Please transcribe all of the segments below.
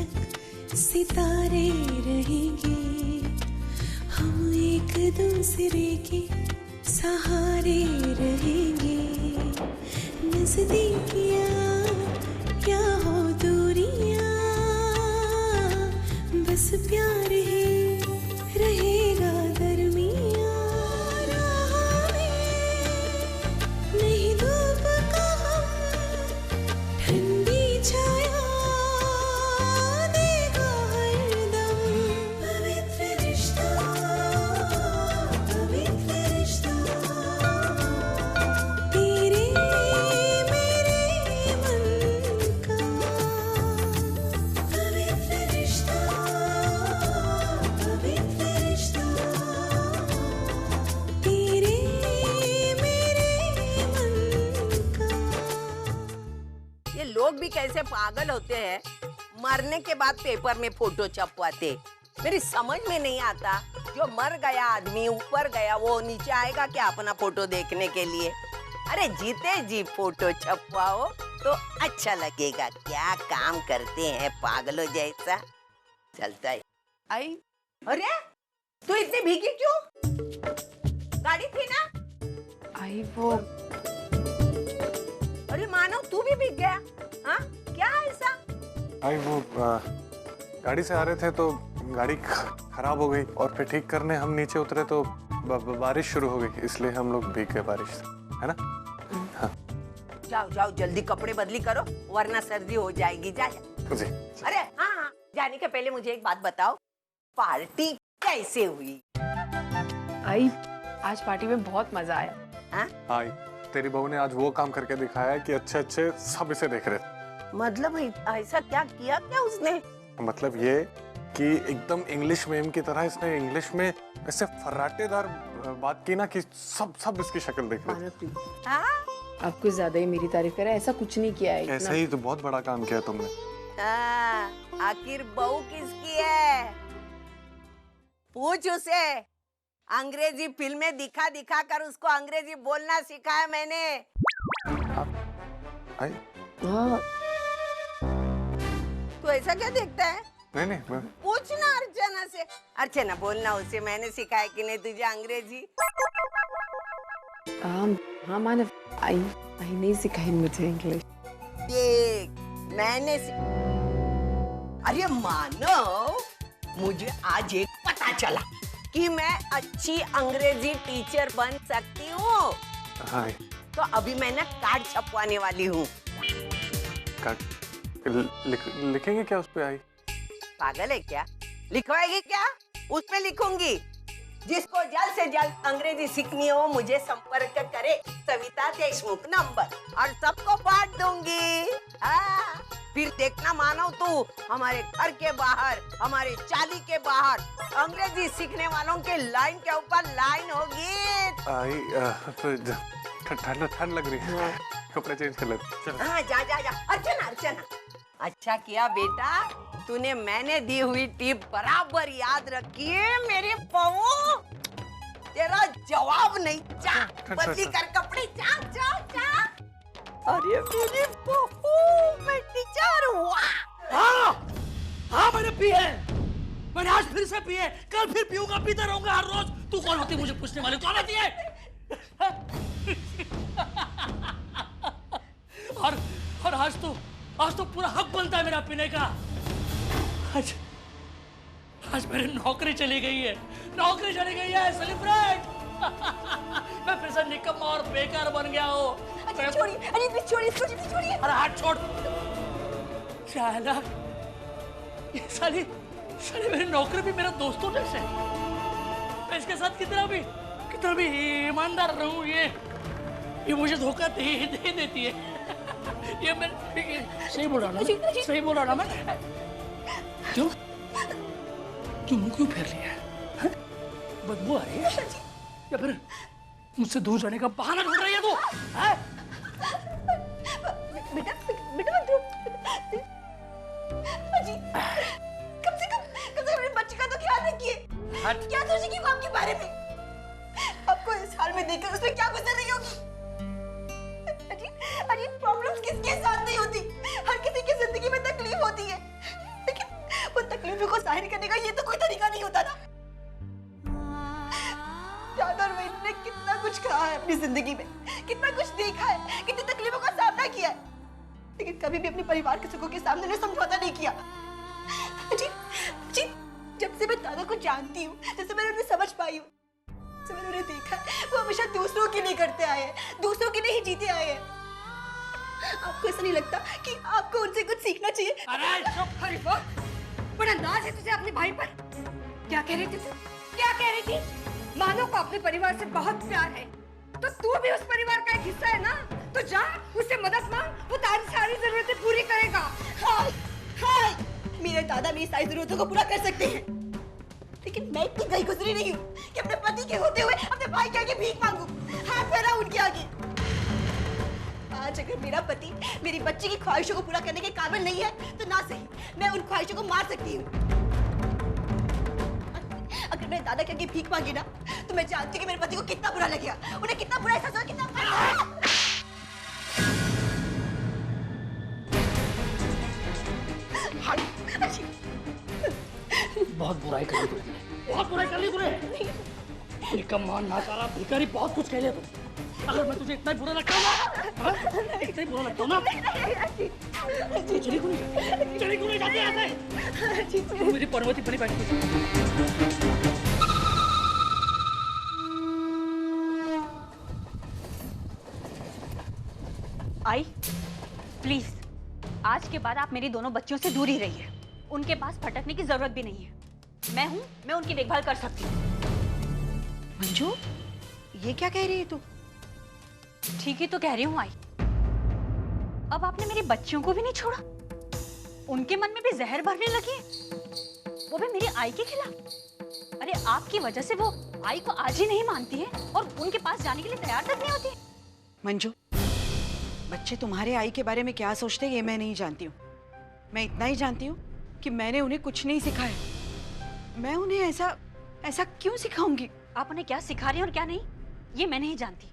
तक सितारे रहेंगे, हम एक दूसरे के सहारे रहेंगे। नजदीकियां क्या हो दूरियां, बस प्यार ही रहेगा दरमियां। राह में नहीं धूप का ठंडी छाया देगा हरदम। पवित्र रिश्ता, पवित्र रिश्ता, तेरे मेरे मन का। पवित्र रिश्ता, पवित्र रिश्ता, तेरे मेरे मन का। ये लोग भी कैसे पागल होते हैं, मरने के बाद पेपर में फोटो छपवाते। मेरी समझ में नहीं आता, जो मर गया आदमी ऊपर गया वो नीचे आएगा क्या अपना फोटो देखने के लिए? अरे जीते जी फोटो छपवाओ तो अच्छा लगेगा। क्या काम करते हैं पागलों जैसा। चलता है। आई, अरे तू इतनी भीगी क्यों? गाड़ी थी ना? आई वो अरे मानव तू भी भीग गया। हाँ क्या ऐसा? भाई वो गाड़ी से आ रहे थे तो गाड़ी खराब हो गई और फिर ठीक करने हम नीचे उतरे तो बारिश शुरू हो गई, इसलिए हम लोग भीग गए बारिश से, है ना? हाँ। जाओ जाओ जल्दी कपड़े बदली करो वरना सर्दी हो जाएगी। जा जा। जी। अरे हाँ हाँ जाने के पहले मुझे एक बात बताओ, पार्टी कैसे हुई? आई आज पार्टी में बहुत मजा आया। हाँ? हाँ, तेरी बहू ने आज वो काम करके दिखाया कि अच्छे अच्छे सब इसे देख रहे थे। मतलब ऐसा क्या किया क्या उसने? मतलब ये कि एकदम इंग्लिश मेम की तरह इसने इंग्लिश में ऐसे फर्राटेदार बात की ना कि सब इसकी शक्ल देख रहे थे। हाँ? आप कुछ ज्यादा ही मेरी तारीफ करें, ऐसा कुछ नहीं किया है। ऐसा ही तो बहुत बड़ा काम किया तुमने। हाँ, आखिर बहू किसकी है? पूछ उसे। अंग्रेजी फिल्में दिखा दिखा कर उसको अंग्रेजी बोलना सिखाया मैंने। आई? हाँ तू ऐसा क्या देखता है? नहीं पूछना अर्चना से। अर्चना बोलना उसे, मैंने सिखाया कि नहीं तुझे अंग्रेजी? हाँ मानव, आई नहीं सिखाई मुझे इंग्लिश। देख मैंने अरे मानव, मुझे आज एक पता चला कि मैं अच्छी अंग्रेजी टीचर बन सकती हूँ। हाँ। तो अभी मैं ना कार्ड छपवाने वाली हूँ। लिखेंगे क्या उस पे? आई पागल है क्या? लिखवाएगी क्या? उस पे लिखूंगी। जिसको जल्द से जल्द अंग्रेजी सीखनी हो मुझे संपर्क करे, सविता देशमुख नंबर, और सबको बांट दूंगी। हाँ, फिर देखना मानो तू हमारे घर के बाहर, हमारे चाली के बाहर अंग्रेजी सीखने वालों के लाइन के ऊपर लाइन होगी। आई ठंड लग रही है, कपड़े चेंज कर लेते। हाँ जा जा जा। अर्चना अर्चना, अच्छा किया बेटा, तूने मैंने दी हुई टिप बराबर याद रखी है मेरी बहू। तेरा जवाब नहीं। जा बदली कर कपड़े, जा जा जा। अरे मेरी बहू, मैं टीचर हुआ। हाँ मैंने पी है, मैंने आज फिर से पी है, कल फिर पीऊंगा, पीता रहूंगा हर रोज। तू कौन होती है मुझे पूछने वाली? कौन होती है? और आज तो पूरा हक बनता है मेरा पीने का। आज मेरी नौकरी चली गई है, सेलिब्रेट। मैं फिर से निकम्मा और बेकार बन गया हूँ। छोड़िए, अरे प्लीज छोड़िए। अरे हाथ छोड़। चाला, ये साली मेरी नौकरी भी मेरा दोस्तों जैसे है। मैं इसके साथ कितना भी ईमानदार रहूं, ये मुझे धोखा दे देती है। ये मैं सही बोल रहा ना मैं? क्यों मुंह क्यों फेर लिया है? बदबू आ रही है या फिर मुझसे दूर जाने का बहाना ढूंढ रही है तू? बेटा कम से कम मेरे बच्चे का तो ख्याल रखिए। क्या सोचेगी वो आपके बारे में? आपको इस हाल में देखकर उसमें क्या गुजर रही होगी? अरे प्रॉब्लम्स किसके साथ नहीं होती, हर किसी की जिंदगी में तकलीफ होती है, लेकिन तकलीफों को जाहिर करने का ये तो कोई तरीका नहीं होता ना। दादा और बहन ने कितना कुछ कहा है अपनी जिंदगी में, कितना कुछ देखा है, कितनी तकलीफों का सामना किया है, लेकिन कभी भी अपने परिवार के सुखों के सामने उन्हें समझौता नहीं किया। जी, जी, जब से मैं दादा को जानती हूँ, जब से मैंने उन्हें समझ पाई हूँ, जब मैंने उन्हें देखा है, वो हमेशा दूसरों के लिए करते आए हैं, दूसरों के लिए ही जीते आए हैं। आपको ऐसा नहीं लगता कि आपको उनसे कुछ सीखना चाहिए? अरे चुप! अरे वाह, बड़ा नाज है तुझे अपने भाई पर। क्या कह रही थी तू? क्या कह रही थी? मानो को अपने परिवार से बहुत प्यार है, तो तू भी उस परिवार का एक हिस्सा है ना? तो जा उससे मदद मांग, वो तारी सारी जरूरतें पूरी करेगा। हाय, हाय, मेरे दादा मेरी सारी जरूरतों को पूरा कर सकते हैं, लेकिन मैं इतनी गई गुजरी नहीं हूँ कि अपने पति के होते हुए अपने भाई के आगे भीख मांगू, हाथ फैलाऊं उनके आगे। आज अगर मेरा पति मेरी बच्ची की ख्वाहिशों को पूरा करने के काबिल नहीं है, तो ना सही मैं उन ख्वाहिशों को मार सकती हूँ। अगर मेरे दादा के आगे भीख मांगी ना, तो मैं जानती हूँ कि मेरे पति को कितना बुरा लगेगा, उन्हें कितना बुरा एहसास होगा, कितना बहुत बुराई कर ली तूने, बहुत बुराई कर ली तूने। निकम्मा, नाकारा, भिखारी, बहुत कुछ कह लिया तू। अगर मैं तुझे इतना ही बुरा लगता हूँ ना, इतना ही बुरा लगता हूँ ना, चली क्यों नहीं जाती यहाँ से? तू मेरी पर्वती बनी बैठी। आई, प्लीज आज के बाद आप मेरी दोनों बच्चियों से दूर ही रहिए। उनके पास भटकने की जरूरत भी नहीं है। मैं उनकी देखभाल कर सकती हूँ। मंजू, ये क्या कह रही है तू? ठीक ही तो कह रही हूँ आई। अब आपने मेरी बच्चियों को भी नहीं छोड़ा, उनके मन में भी जहर भरने लगी है, वो भी मेरी आई के खिलाफ। अरे आपकी वजह से वो आई को आज ही नहीं मानती है और उनके पास जाने के लिए तैयार तक नहीं होती। मंजू, बच्चे तुम्हारे आई के बारे में क्या सोचते हैं ये मैं नहीं जानती हूँ। मैं इतना ही जानती हूँ कि मैंने उन्हें कुछ नहीं सिखाया। मैं उन्हें ऐसा क्यों सिखाऊंगी? आप उन्हें क्या सिखा रही हैं और क्या नहीं, ये मैं नहीं जानती,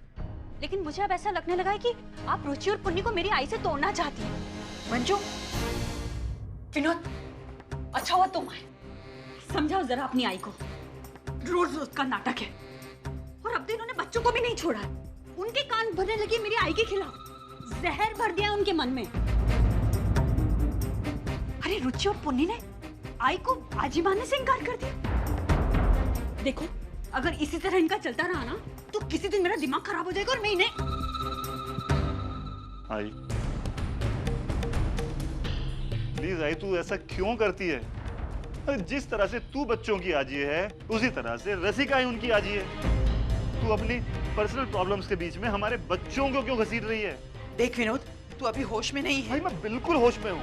लेकिन मुझे अब ऐसा लगने लगा है कि आप रुचि और पुन्नी को मेरी आई से तोड़ना चाहती हैं। मंजू, विनोद, अच्छा हुआ तुम आए। समझाओ जरा अपनी आई को, रोज रोज का नाटक है। और अब तो इन्होंने बच्चों को भी नहीं छोड़ा है, उनके कान भरने लगे मेरी आई के खिलाफ, जहर भर दिया उनके मन में। अरे रुचि और पुन्नी ने आई को आजी मानने से इनकार कर दिया। देखो, अगर इसी तरह इनका चलता रहा ना, तो किसी दिन मेरा दिमाग खराब हो जाएगा और मैं इन्हें। आई, प्लीज आई, तू ऐसा क्यों करती है? जिस तरह से तू बच्चों की आजी है, उसी तरह से रसिका ही उनकी आजी है। तू अपनी पर्सनल प्रॉब्लम्स के बीच में हमारे बच्चों को क्यों घसीट रही है? देख विनोद, तू अभी होश में नहीं है। भाई मैं बिल्कुल होश में हूँ,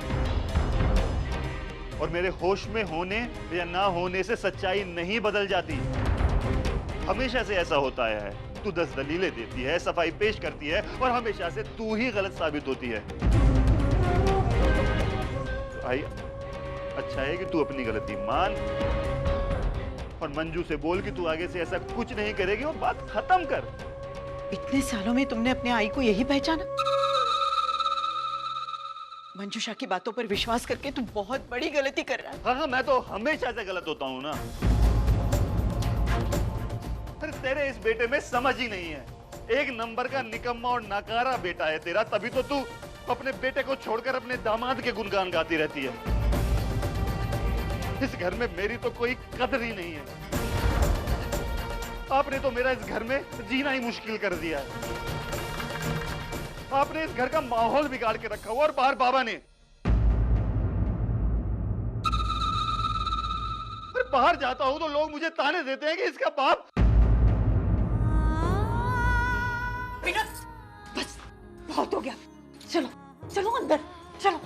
और मेरे होश में होने या ना होने से सच्चाई नहीं बदल जाती। हमेशा से ऐसा होता है, तू 10 दलीलें देती है, सफाई पेश करती है, और हमेशा से तू ही गलत साबित होती है। तो भाई अच्छा है कि तू अपनी गलती मान और मंजू से बोल कि तू आगे से ऐसा कुछ नहीं करेगी और बात खत्म कर। इतने सालों में तुमने अपने आई को यही पहचाना? मंजूषा की बातों पर विश्वास करके तू बहुत बड़ी गलती कर रहा है। हाँ, मैं तो हमेशा से गलत होता हूँ ना। अरे तेरे इस बेटे में समझ ही नहीं है, एक नंबर का निकम्मा और नाकारा बेटा है तेरा, तभी तो तू अपने बेटे को छोड़कर अपने दामाद के गुणगान गाती रहती है। इस घर में मेरी तो कोई कदर ही नहीं है। आपने तो मेरा इस घर में जीना ही मुश्किल कर दिया है। आपने इस घर का माहौल बिगाड़ के रखा हुआ, और बाहर बाबा ने, अरे बाहर जाता हूं तो लोग मुझे ताने देते हैं कि इसका बाप। बस बहुत हो गया, चलो चलो अंदर चलो।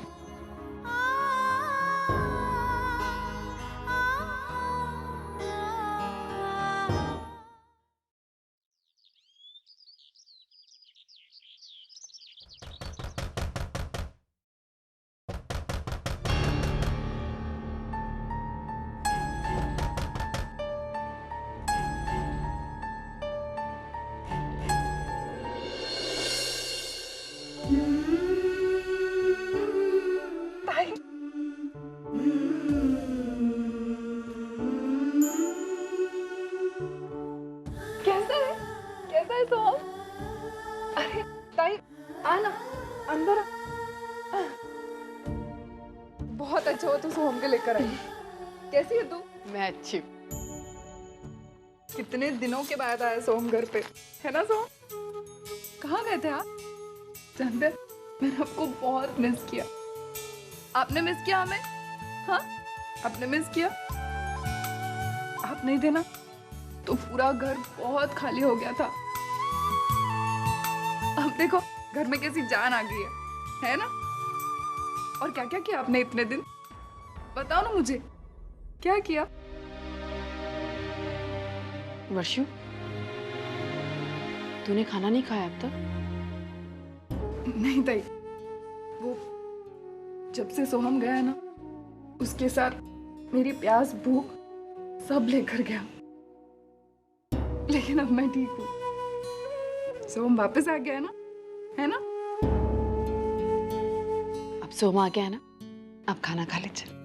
है सोहम? अरे ताई आ ना, अंदर आ। बहुत अच्छा हुआ तू सोहम के लेकर आई। कैसी है तू? मैं अच्छी। कितने दिनों के बाद आया सोहम घर पे, है ना सोहम? कहाँ गए थे आप? जानते हैं, मैंने आपको बहुत मिस किया। आपने मिस किया हमें? हाँ, आपने मिस किया। आप नहीं थे ना तो पूरा घर बहुत खाली हो गया था। अब देखो घर में कैसी जान आ गई है ना? और क्या क्या किया आपने इतने दिन? बताओ ना मुझे, क्या किया? वर्षु, तूने खाना नहीं खाया अब तक? नहीं ताई, वो जब से सोहम गया ना, उसके साथ मेरी प्यास भूख सब लेकर गया। लेकिन अब मैं ठीक हूँ। सोहम वापस आ गया है ना, है ना? अब सोमा आ गया है ना, अब खाना खा ले चल।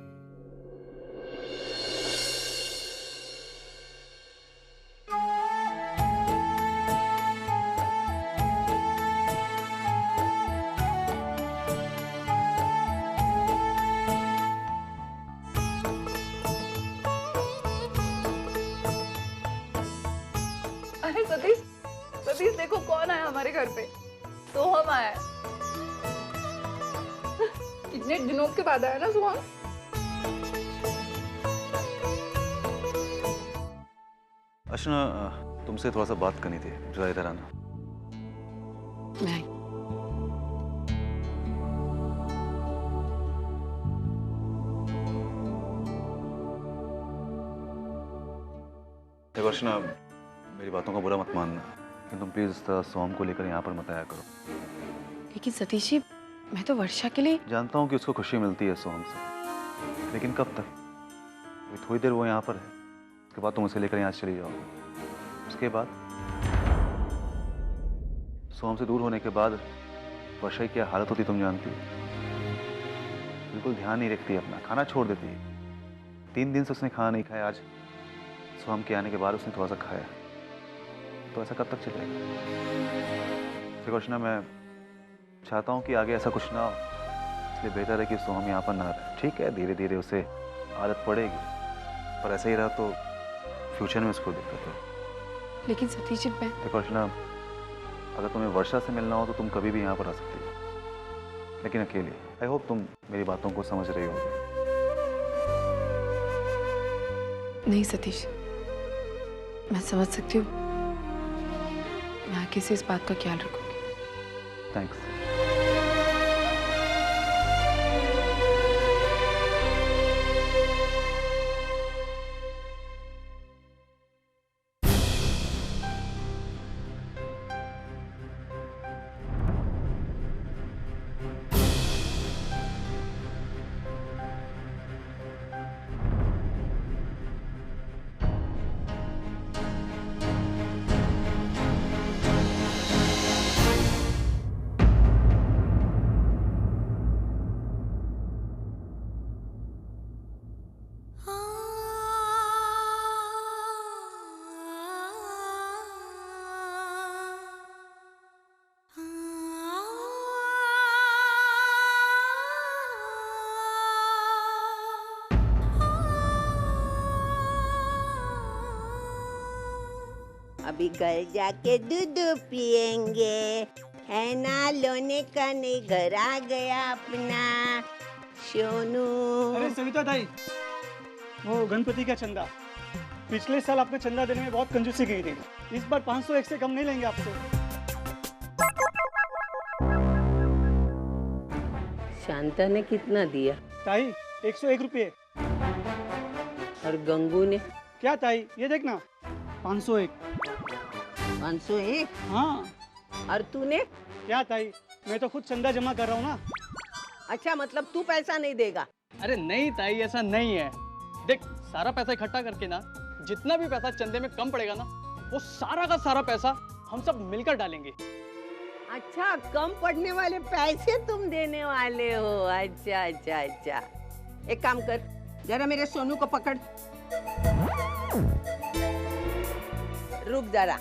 अरे सतीश, सतीश देखो कौन आया हमारे घर पे। सोहम आया है। कितने दिनों के बाद आया ना सोहम? अर्चना, तुमसे थोड़ा सा बात करनी थी, जरा इधर आना। मैं आई। देखो अर्चना, मेरी बातों का बुरा मत मानना, लेकिन तुम प्लीज इस तरह सोहम को लेकर यहाँ पर मत आया करो। लेकिन सतीश जी, मैं तो वर्षा के लिए। जानता हूँ कि उसको खुशी मिलती है सोहम से, लेकिन कब तक? अभी थोड़ी देर वो यहाँ पर है, उसके बाद तुम उसे लेकर यहाँ से चली जाओगे। उसके बाद सोहम से दूर होने के बाद वर्षा की क्या हालत होती तुम जानती हो। बिल्कुल ध्यान नहीं रखती अपना, खाना छोड़ देती है। 3 दिन से उसने खाना नहीं खाया। आज सोहम के आने के बाद उसने थोड़ा सा खाया, तो ऐसा कब तक चलेगा? देखो अर्चना, मैं चाहता हूँ कि आगे ऐसा कुछ ना हो, इसलिए बेहतर है कि सोहम यहाँ पर ना रहे। ठीक है, धीरे धीरे उसे आदत पड़ेगी, पर ऐसे ही रहा तो फ्यूचर में उसको दिक्कत हो। लेकिन सतीश जी, मैं। देखो अर्चना, अगर तुम्हें वर्षा से मिलना हो तो तुम कभी भी यहाँ पर आ सकती हो, लेकिन अकेले। आई होप तुम मेरी बातों को समझ रही होगी। नहीं सतीश, मैं समझ सकती हूँ। मैं आगे से इस बात का ख्याल रखूंगी। थैंक्स। अभी घर जाके दूध पिएंगे, है ना? लोने का नहीं, घर आ गया अपना सोनू। अरे सविता ताई, वो गणपति का चंदा, पिछले साल आपने चंदा देने में बहुत कंजूसी की थी। इस बार 501 से कम नहीं लेंगे आपसे। शांता ने कितना दिया? ताई 101 रुपये। और गंगू ने? क्या ताई, ये देखना, 501। 501? हाँ। और तूने? क्या ताई, मैं तो खुद चंदा जमा कर रहा हूँ ना। अच्छा, मतलब तू पैसा नहीं देगा? अरे नहीं ताई, ऐसा नहीं है। देख, सारा पैसा इकट्ठा करके ना, जितना भी पैसा चंदे में कम पड़ेगा ना, वो सारा का सारा पैसा हम सब मिलकर डालेंगे। अच्छा, कम पड़ने वाले पैसे तुम देने वाले हो? अच्छा अच्छा अच्छा। एक काम कर, जरा मेरे सोनू को पकड़। रुक जरा।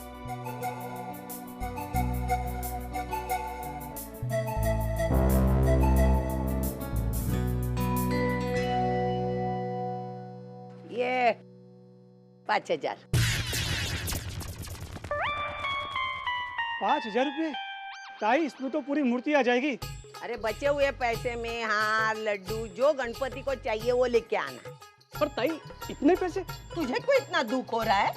5,000। 5,000 रुपये? ताई इसमें तो पूरी मूर्ति आ जाएगी। अरे बचे हुए पैसे में हार लड्डू जो गणपति को चाहिए वो लेके आना। पर ताई इतने पैसे? तुझे क्यों इतना दुख हो रहा है?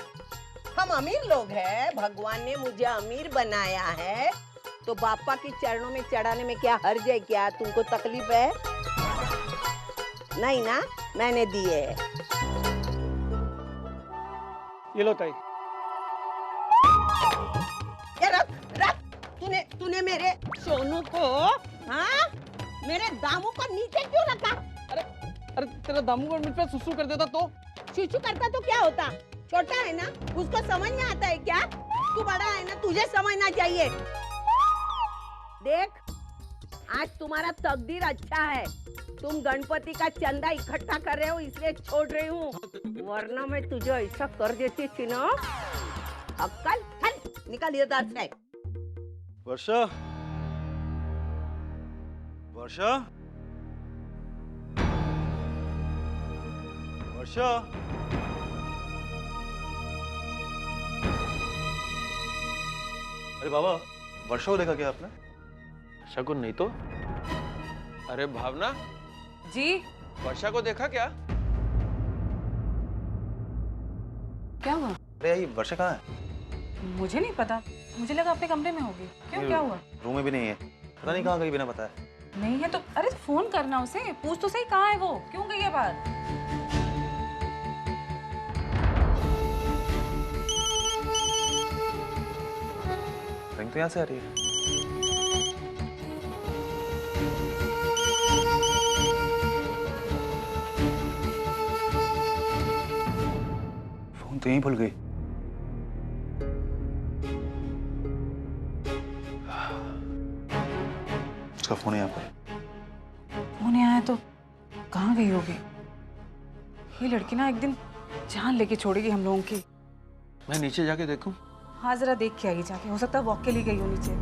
हम अमीर लोग हैं, भगवान ने मुझे अमीर बनाया है, तो बापा के चरणों में चढ़ाने में क्या हर्ज है? क्या तुमको तकलीफ है? नहीं ना, मैंने दिए है। ये लो ताई। ये रख रख। तूने मेरे सोनू को, हाँ, मेरे दामू को नीचे क्यों रखा? अरे तेरा दामू को मुझ पे सुसु कर देता तो? चूचू करता तो क्या होता? छोटा है ना, उसको समझ में आता है क्या? तू बड़ा है ना, तुझे समझना चाहिए। देख, आज तुम्हारा तकदीर अच्छा है, तुम गणपति का चंदा इकट्ठा कर रहे हो इसलिए छोड़ रही हूँ, वरना मैं तुझे ऐसा कर देती थी ना। अक्कल चल निकाल इधर से। वर्षा, वर्षा, वर्षा, अरे बाबा, वर्षा को देखा क्या आपने? शकुन नहीं तो। अरे भावना जी, वर्षा को देखा क्या? क्या हुआ? अरे ये वर्षा कहाँ है? मुझे नहीं पता, मुझे लगा अपने कमरे में होगी। क्यों, क्या हुआ? रूम में भी नहीं है, पता नहीं कहाँ गई बिना बताए। नहीं है तो अरे फोन करना उसे, पूछ तो सही कहाँ है वो, क्यों गई है बात? रिंग तो यहाँ से आ रही है। फोन तो यहीं भूल गई। उसका फोन है यहाँ पर। फोन आया तो कहाँ गई होगी? ये लड़की ना एक दिन जान लेके छोड़ेगी हम लोगों की। मैं नीचे जाके देखूं? हाँ जरा देख के आइए जाके, हो सकता है वॉक के लिए गई हो नीचे।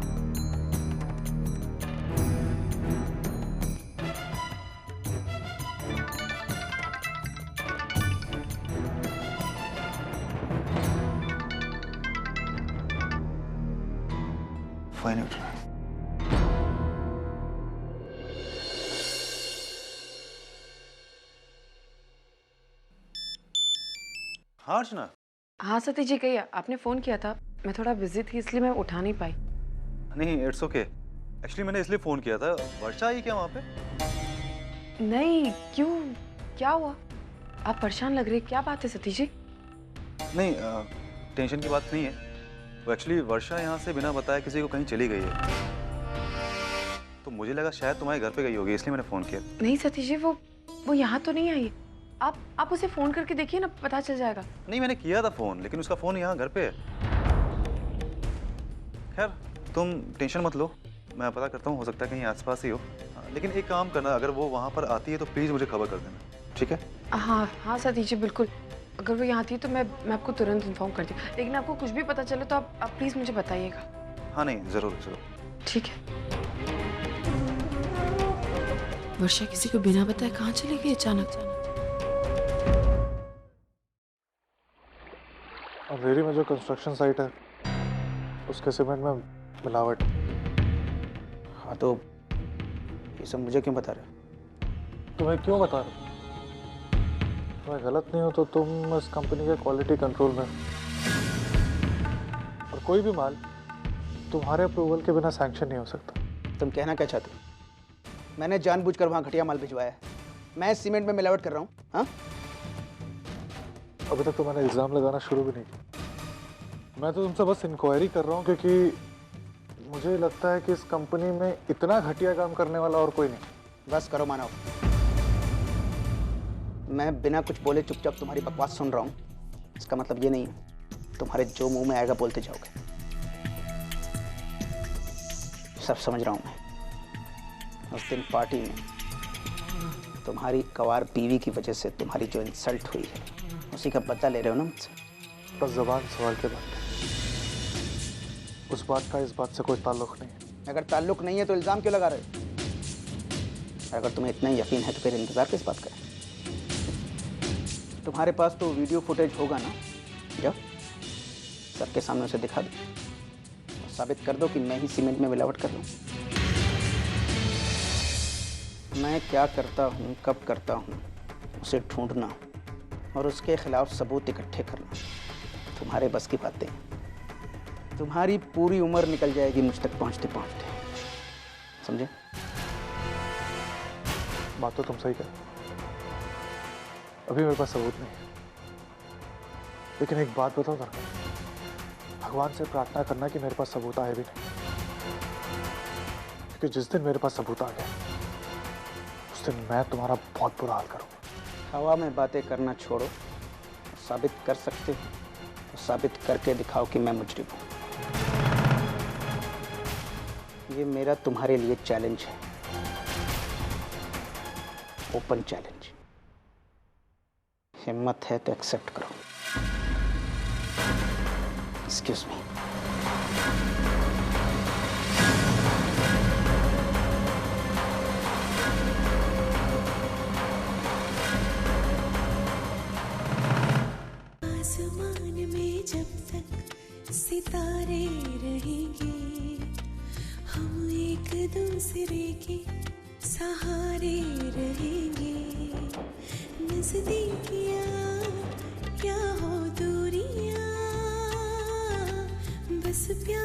फाइन उठ रहा है। हाँ अर्चना। हाँ सती जी कहिए, आपने फोन किया था, मैं थोड़ा बिजी थी इसलिए मैं उठा नहीं पाई। नहीं इट्स ओके, एक्चुअली मैंने इसलिए फोन किया था। वर्षा आई क्या वहाँ पे? नहीं, क्यों, क्या हुआ? आप परेशान लग रहे, क्या बात है सती जी? नहीं टेंशन की बात नहीं है, वो एक्चुअली वर्षा यहाँ से बिना बताए किसी को कहीं चली गई है, तो मुझे लगा शायद तुम्हारे घर पे गई होगी, इसलिए मैंने फोन किया। नहीं सती जी, वो यहाँ तो नहीं आई। आप उसे फोन करके देखिए ना, पता चल जाएगा। नहीं मैंने किया था फोन, लेकिन उसका फोन यहाँ घर पे है। खैर तुम टेंशन मत लो, मैं पता करता हूँ, हो सकता है कहीं आसपास ही हो। लेकिन एक काम करना, अगर वो वहाँ पर आती है तो प्लीज़ मुझे खबर कर देना, ठीक है? हाँ हाँ सती जी बिल्कुल, अगर वो यहाँ आती है तो मैं आपको तुरंत इन्फॉर्म करती हूँ, लेकिन आपको कुछ भी पता चले तो आप प्लीज़ मुझे बताइएगा। हाँ नहीं ज़रूर ज़रूर। ठीक है। वर्षा किसी को बिना बताए कहाँ चली गई अचानक? अंधेरी में जो कंस्ट्रक्शन साइट है उसके सीमेंट में मिलावट। हाँ तो ये सब मुझे क्यों बता रहे हो? तुम्हें क्यों बता रहे हो? तुम्हें गलत नहीं हो तो तुम इस कंपनी के क्वालिटी कंट्रोल में, और कोई भी माल तुम्हारे अप्रूवल के बिना सैंक्शन नहीं हो सकता। तुम कहना क्या चाहते हो? मैंने जानबूझकर वहाँ घटिया माल भिजवाया है, मैं सीमेंट में मिलावट कर रहा हूँ? हाँ अभी तक तो मैंने इल्ज़ाम लगाना शुरू भी नहीं किया, मैं तो तुमसे बस इंक्वायरी कर रहा हूँ, क्योंकि मुझे लगता है कि इस कंपनी में इतना घटिया काम करने वाला और कोई नहीं। बस करो मानव, मैं बिना कुछ बोले चुपचाप तुम्हारी बकवास सुन रहा हूँ, इसका मतलब ये नहीं है तुम्हारे जो मुंह में आएगा बोलते जाओगे। सब समझ रहा हूँ मैं। उस दिन पार्टी में तुम्हारी कवार बीवी की वजह से तुम्हारी जो इंसल्ट हुई है उसी का बदला ले रहे हो ना मुझसे? बस ज़बान सवाल के बाद, उस बात का इस बात से कोई ताल्लुक नहीं है। अगर ताल्लुक नहीं है तो इल्ज़ाम क्यों लगा रहे हो? अगर तुम्हें इतना यकीन है तो फिर इंतज़ार किस बात का है? तुम्हारे पास तो वीडियो फुटेज होगा ना जाओ, सबके सामने उसे दिखा दो, साबित कर दो कि मैं ही सीमेंट में मिलावट कर लूँ। मैं क्या करता हूँ, कब करता हूँ, उसे ढूंढना और उसके खिलाफ सबूत इकट्ठे करना तुम्हारे बस की बातें हैं। तुम्हारी पूरी उम्र निकल जाएगी मुझ तक पहुँचते पहुँचते, समझे? बात तो तुम सही कर, अभी मेरे पास सबूत नहीं है, लेकिन एक बात बताओ दरकार, भगवान से प्रार्थना करना कि मेरे पास सबूत आए भी नहीं, क्योंकि जिस दिन मेरे पास सबूत आ गया उस दिन मैं तुम्हारा बहुत बुरा हाल करूंगा। हवा में बातें करना छोड़ो, साबित कर सकते हो तो साबित करके दिखाओ कि मैं मुजरिम हूँ। ये मेरा तुम्हारे लिए चैलेंज है, ओपन चैलेंज। हिम्मत है तो एक्सेप्ट करो। Excuse me. आसमान में जब तक सितारे रहेंगे, हम एक दूसरे के सहारे रहेंगे। नजदीकियाँ क्या हो दूरियाँ, बस प्यार